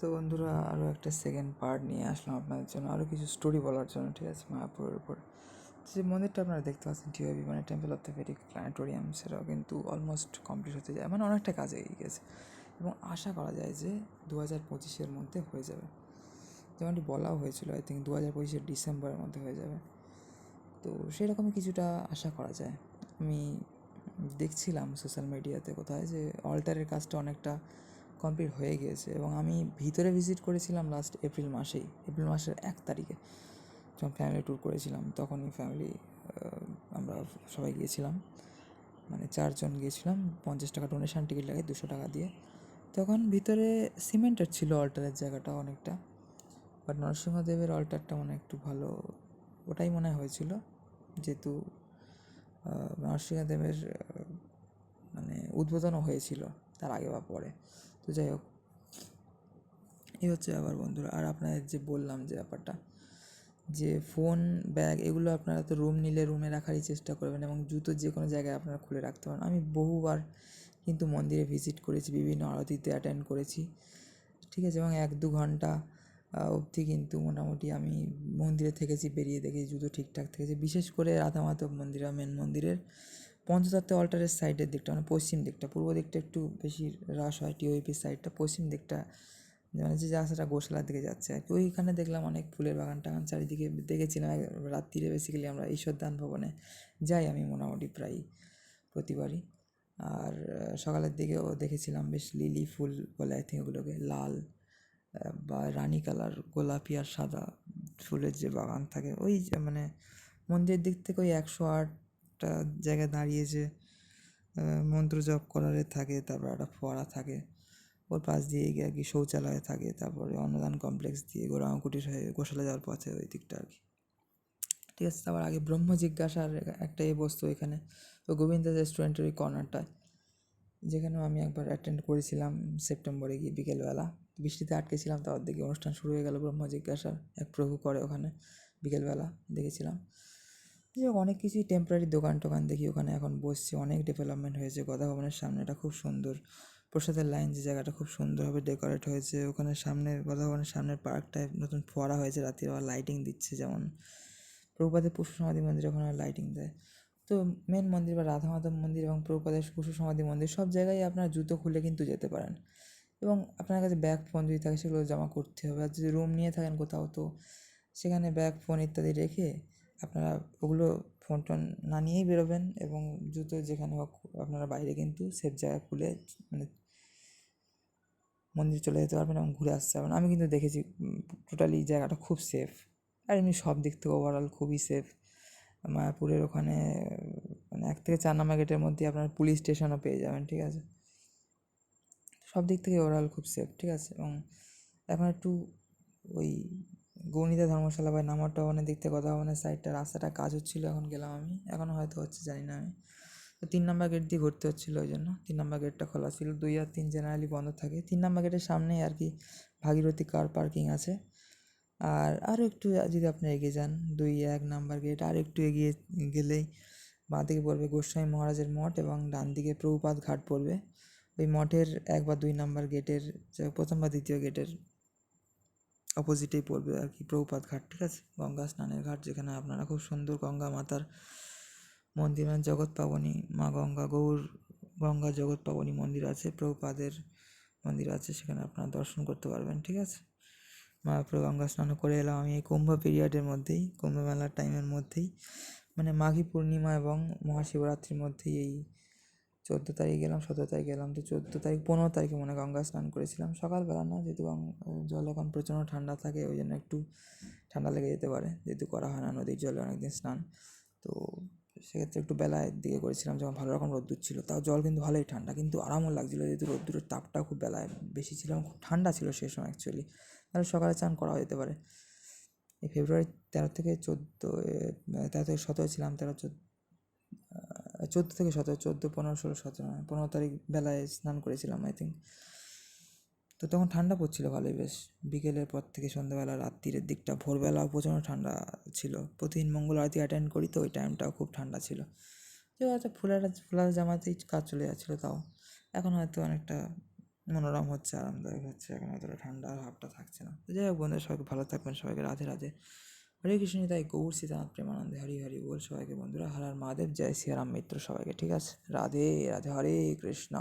তো বন্ধুরা, আরও একটা সেকেন্ড পার্ট নিয়ে আসলাম আপনাদের জন্য, আরও কিছু স্টোরি বলার জন্য। ঠিক আছে, মায়াপুরের উপর যে মন্দিরটা আপনারা দেখতে পাচ্ছেন, টিওবি মানে টেম্পল অফ দ্য ভেরিক প্ল্যানেটোরিয়াম, সেটাও কিন্তু অলমোস্ট কমপ্লিট হতে যায়, মানে অনেকটা কাজে এগিয়ে গেছে এবং আশা করা যায় যে 2025-এর মধ্যে হয়ে যাবে। যেমনটি বলাও হয়েছিল, আই থিঙ্ক 2025-এর ডিসেম্বরের মধ্যে হয়ে যাবে। তো সেরকমই কিছুটা আশা করা যায়। আমি দেখছিলাম সোশ্যাল মিডিয়াতে কোথায় যে অল্টারের কাজটা অনেকটা কমপ্লিট হয়ে গিয়েছে এবং আমি ভিতরে ভিজিট করেছিলাম লাস্ট এপ্রিল মাসের 1 তারিখে, যখন ফ্যামিলি ট্যুর করেছিলাম। তখনই আমরা সবাই গিয়েছিলাম, মানে 4 জন গিয়েছিলাম। 50 টাকা ডোনেশন, টিকিট লাগে 200 টাকা দিয়ে। তখন ভিতরে সিমেন্টের ছিল অল্টারের জায়গাটা অনেকটা, বাট নরসিংহদেবের অল্টারটা মনে একটু ভালো, ওটাই মনে হয়েছিল, যেহেতু নরসিংহদেবের মানে উদ্বোধনও হয়েছিল তার আগে বা পরে। তো যাই হোক, এই হচ্ছে আবার বন্ধুরা। আর আপনাদের যে বললাম যে ব্যাপারটা, যে ফোন, ব্যাগ এগুলো আপনারা তো রুম নিলে রুমে রাখারই চেষ্টা করবেন এবং জুতো যে কোনো জায়গায় আপনারা খুলে রাখতে পারেন। আমি বহুবার কিন্তু মন্দিরে ভিজিট করেছি, বিভিন্ন আরতিতে অ্যাটেন্ড করেছি, ঠিক আছে, এবং 1-2 ঘন্টা অবধি কিন্তু মোটামুটি আমি মন্দিরে থেকেছি, বেরিয়ে দেখেছি জুতো ঠিকঠাক থেকেছে। বিশেষ করে রাধা মাধব মন্দির বা মেন মন্দিরের পঞ্চতত্ত্ব অল্টারের সাইডের দিকটা, মানে পশ্চিম দিকটা, পূর্ব দিকটা একটু বেশি রাশ হয়, টিওইপির সাইডটা, পশ্চিম দিকটা মানে যে রাস্তাটা গোশালার দিকে যাচ্ছে আর কি, ওইখানে দেখলাম অনেক ফুলের বাগান টাগান চারিদিকে দেখেছিলাম। রাত্রিরে বেসিক্যালি আমরা ঈশ্বরদান ভবনে যাই আমি মোটামুটি প্রায় প্রতিবারই। আর সকালের দিকেও দেখেছিলাম বেশ লিলি ফুল বলে আই থিঙ্ক ওগুলোকে, লাল বা রানি কালার, গোলাপি আর সাদা ফুলের যে বাগান থাকে, ওই মানে মন্দিরের দিক থেকে ওই 108টা জায়গায় দাঁড়িয়ে যে মন্ত্র জপ করারে থাকে, তারপর একটা ফোয়ারা থাকে, ওর পাশ দিয়ে গিয়ে আর কি শৌচালয় থাকে, তারপরে অন্নদান কমপ্লেক্স দিয়ে গোরামাকুটির হয়ে গোশালা যাওয়ার পথে ওই দিকটা আর কি, ঠিক আছে। তারপর আগে ব্রহ্ম জিজ্ঞাসার একটা বস্তু এখানে, তো গোবিন্দ রেস্টুরেন্টের ওই কর্নারটায়, যেখানেও আমি একবার অ্যাটেন্ড করেছিলাম সেপ্টেম্বরে গিয়ে বিকেলবেলা। বৃষ্টিতে আটকেছিলাম, তার দিকে অনুষ্ঠান শুরু হয়ে গেল ব্রহ্ম জিজ্ঞাসার, এক প্রভু করে ওখানে, বিকেলবেলা দেখেছিলাম। যে অনেক কিছুই টেম্পোরারি দোকান টোকান দেখি ওখানে এখন বসছে, অনেক ডেভেলপমেন্ট হয়েছে। গদা ভবনের সামনেটা খুব সুন্দর, প্রসাদের লাইন যে জায়গাটা খুব সুন্দরভাবে ডেকোরেট হয়েছে। ওখানে সামনের গদা ভবনের সামনের পার্কটায় নতুন ফোয়ারা হয়েছে, রাত্রে আবার লাইটিং দিচ্ছে, যেমন প্রভুপাদের পশু সমাধি মন্দির ওখানে লাইটিং দেয়। তো মেন মন্দির বা রাধা মাধব মন্দির এবং প্রভুপাদের পশু সমাধি মন্দির, সব জায়গায় আপনার জুতো খুলে কিন্তু যেতে পারেন এবং আপনার কাছে ব্যাগ ফোন যদি থাকে সেগুলো জমা করতে হবে। আর যদি রুম নিয়ে থাকেন কোথাও, তো সেখানে ব্যাগ ফোন ইত্যাদি রেখে আপনারা ওগুলো ফোন টোন না নিয়েই বেরোবেন এবং জুতো যেখানে হোক আপনারা বাইরে কিন্তু সেফ জায়গায় খুলে মানে মন্দিরে চলে যেতে পারবেন এবং ঘুরে আসতে পারবেন। আমি কিন্তু দেখেছি টোটালি জায়গাটা খুব সেফ, আর এমনি সব দিক থেকে ওভারঅল খুবই সেফ। মায়াপুরের ওখানে মানে 1 থেকে 4 নম্বর গেটের মধ্যে আপনার পুলিশ স্টেশনও পেয়ে যাবেন, ঠিক আছে। সব দিক থেকে ওভারঅল খুব সেফ, ঠিক আছে। এবং এখন একটু ওই গৌণিতা ধর্মশালা বা নামটা ভবনের দিক থেকে গদা ভবনের সাইডটা রাস্তাটা কাজ হচ্ছিলো, এখন গেলাম আমি, এখনও হয়তো হচ্ছে জানি না আমি। তো 3 নম্বর গেট দিয়ে ঘুরতে হচ্ছিলো, ওই জন্য 3 নম্বর গেটটা খোলা ছিল। 2 আর 3 জেনারেলি বন্ধ থাকে। 3 নম্বর গেটের সামনেই আর কি ভাগীরথী কার পার্কিং আছে। আর আরও একটু যদি আপনি এগিয়ে যান, 2-1 নম্বর গেট আর একটু এগিয়ে গেলেই বাঁ দিকে পড়বে গোস্বামী মহারাজের মঠ এবং ডান দিকে প্রভুপাদ ঘাট পড়বে। ওই মঠের 1 বা 2 নম্বর গেটের প্রথম বা দ্বিতীয় গেটের অপোজিটেই পড়বে আর কি প্রভুপাদ ঘাট, ঠিক আছে, গঙ্গা স্নানের ঘাট, যেখানে আপনারা খুব সুন্দর গঙ্গা মাতার মন্দির, মানে জগৎ পাবনী মা গঙ্গা, গঙ্গা জগৎ পাবনী মন্দির আছে, প্রভুপাদের মন্দির আছে, সেখানে আপনারা দর্শন করতে পারবেন, ঠিক আছে। মায়াপুরে গঙ্গা স্নান করে এলাম আমি এই কুম্ভ পিরিয়ডের মধ্যেই, কুম্ভ মেলার টাইমের মধ্যেই, মানে মাঘী পূর্ণিমা এবং মহাশিবরাত্রির মধ্যেই। এই 14 তারিখ গেলাম, 17 তারিখ গেলাম, তো 14 তারিখ 15 তারিখে মনে গঙ্গা স্নান করেছিলাম, সকালবেলা না, যেহেতু জল এখন প্রচণ্ড ঠান্ডা থাকে, ওই জন্য একটু ঠান্ডা লেগে যেতে পারে, যেহেতু করা হয় না নদীর জলে অনেকদিন স্নান। তো সেক্ষেত্রে একটু বেলায় দিকে করেছিলাম, যখন ভালো রকম রোদ্দুর ছিল, তাও জল কিন্তু ভালোই ঠান্ডা, কিন্তু আরামও লাগছিলো, যেহেতু রোদ্দুরের তাপটাও খুব বেলায় বেশি ছিল এবং খুব ঠান্ডা ছিল সেই সময় অ্যাকচুয়ালি। তাহলে সকালে স্নান করা যেতে পারে। এই ফেব্রুয়ারি 13 থেকে 17 ছিলাম, 14 থেকে 17, 14, 15, 16, 17, 15 তারিখ বেলায় স্নান করেছিলাম আই থিঙ্ক। তো তখন ঠান্ডা পড়ছিল ভালোই, বেশ বিকেলের পর থেকে সন্ধ্যাবেলা রাত্রির দিকটা, ভোরবেলাও প্রচণ্ড ঠান্ডা ছিল। প্রতিদিন মঙ্গল আরতি অ্যাটেন্ড করি, তো ওই টাইমটাও খুব ঠান্ডা ছিল। যে একটা ফুলার জামাতেই কাজ চলে যাচ্ছিলো, তাও এখন হয়তো অনেকটা মনোরম হচ্ছে, আরামদায়ক হচ্ছে, এখন অতটা ঠান্ডা ভাবটা থাকছে না। তো যাই হোক বন্ধুরা, সবাইকে ভালো থাকবেন, সবাইকে রাধে রাধে, হরে কৃষ্ণ তাই গৌর সীতানাথ প্রেমানন্দে, হরি হরি বল সবাইকে বন্ধুরা, হর হর মহাদেব, জয় শ্রীরাম মিত্র সবাইকে, ঠিক আছে, রাধে রাধে, হরে কৃষ্ণ।